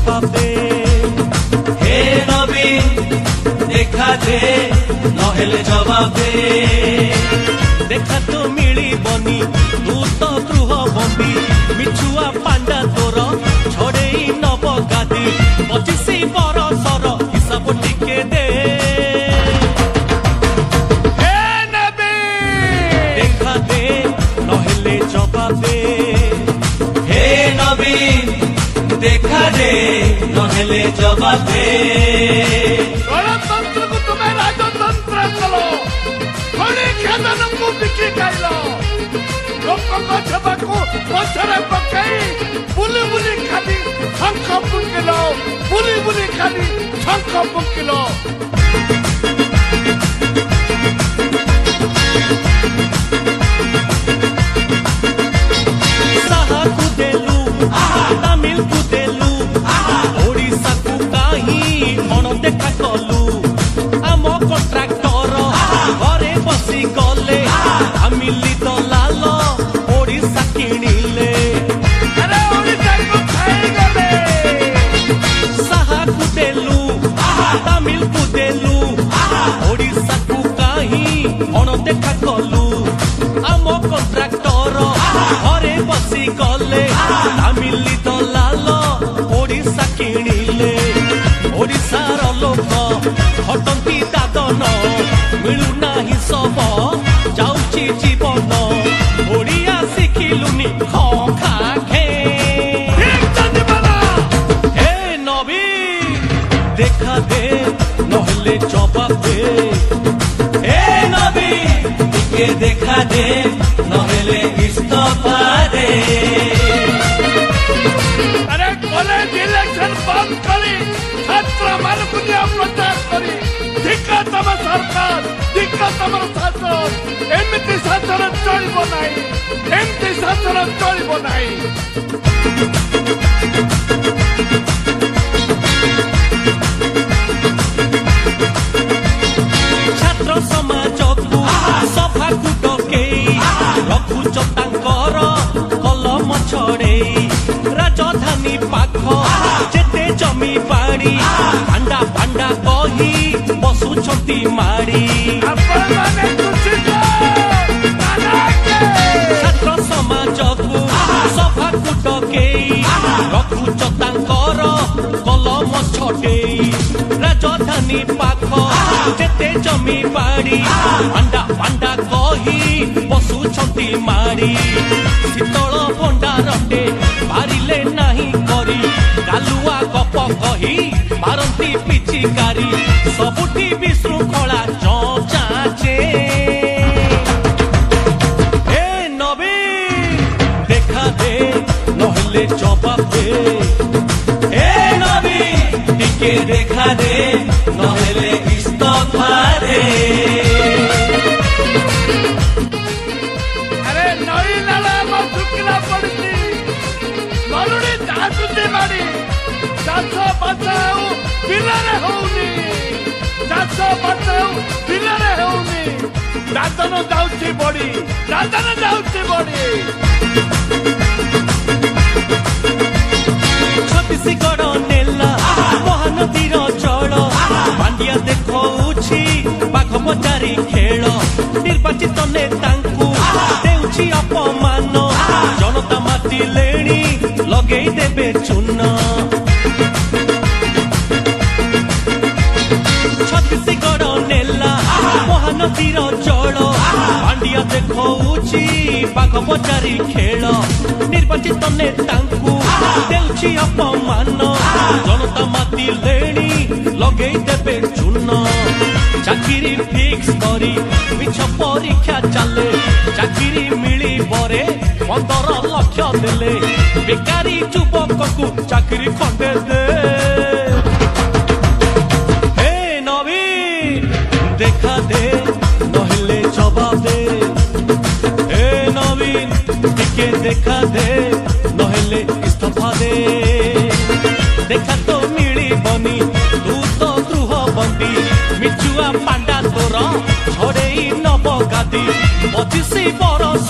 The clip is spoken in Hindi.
जवाब दे हे नवीन देखा दे नहेले जवाब दे देखा तो मिली बनी तू तो गृह बंदी मिछुआ पांडा तोर छड़े नब गादी 25 बरसर हिसाब टिके दे हे नवीन देखा दे नहेले जवाब दे हे नवीन देखा दे नहेले जवाब दे गणतंत्र को तुम्हें राजतंत्र कलो खड़ी खेदन को बिकी खाइल लोक छबा को पछरे पकाई बुली बुली खाली शंख फुंकिल बुली बुली खाली शंख फुंकिल साहा को देलु तमिल को देलु ओडिशा को काही मन देखा कलु आम कॉन्ट्रैक्टर घरे बसी गले आमिली तो लाल ओडिशा किणिले अरे ओडिशा को खाई गले साहा को देलु तमिल को देलु ओडिशा को काही मन देखा कलु आम कॉन्ट्रैक्टर घरे बसी गले आमिली तो लाल ओडिशा किणिले ओडिशार लोक हटंती दादन मिलुना ही सब जाउची जीवन ओडिया शिखिलुनी खा खे हे नवीन देखा दे नहले जवाब दे हे नवीन टिके देखा दे नहले इस्तीफा दे अरे कॉलेज इलेक्शन बंद करी छात्र मान को प्रचार करी धिक्का तम सरकार धिक्का तम शासन एमती शासन चलिब नाही एमती शासन चलिब नाही छात्र समाज को सभा को डकेई रखुच तांकर कलम छड़ेई राजधानी पाख जेते जमी बाड़ी भांडा भांडा कही बसुछंती माड़ी आपण माने खुशी छात्र समाज को सभा को डकेई रखुच तांकर कलम छड़ेई राजधानी पाख जेते जमी बाड़ी भांडा भांडा कही बसुछंती माड़ी शीतल भंडारटे पारिले नाही करी गालुआ गप कही मारंती पिचिकारी सबुठी विशृंखला चाचे हे नवीन देखा दे नहले जवाब दे हे नवीन टिके देखा दे नहले इस्तीफा दे अरे नई नाला में झुकला पड़ती मरुड़ी जासुती मारी चाष बचाऊ बिलरे होउनी चाष बचाऊ बिलरे होउनी दादन जाउची बड़ी दादन जाउची बड़ी छत्तीसगढ़ नेला महानदीर जल पांडिया देखौछि बाघ बजारी खेल निर्वाचित नेतांकु देउछि अपमान जनता माती लेणी लगेई देबे चून छत्तीसगढ़ नेला महानदीर जल पांडिया देखौछि बाघ बजारी खेल निर्वाचित नेतांकु देउछि अपमान जनता माती लेणी लगेई देबे चून चाकरी फिक्स करी मिछ परीक्षा चले चाकरी मिली बरे 15 लाख देले बेकारी युवक को चाकरी खंडे दे हे नवीन देखा दे नहले जवाब दे हे नवीन टिके देखा दे नहले इस्तीफा दे देखा तो मिली बनी तू तो गृह बंदी मिछुआ पांडा तोर छड़े नब गादी 25 बरस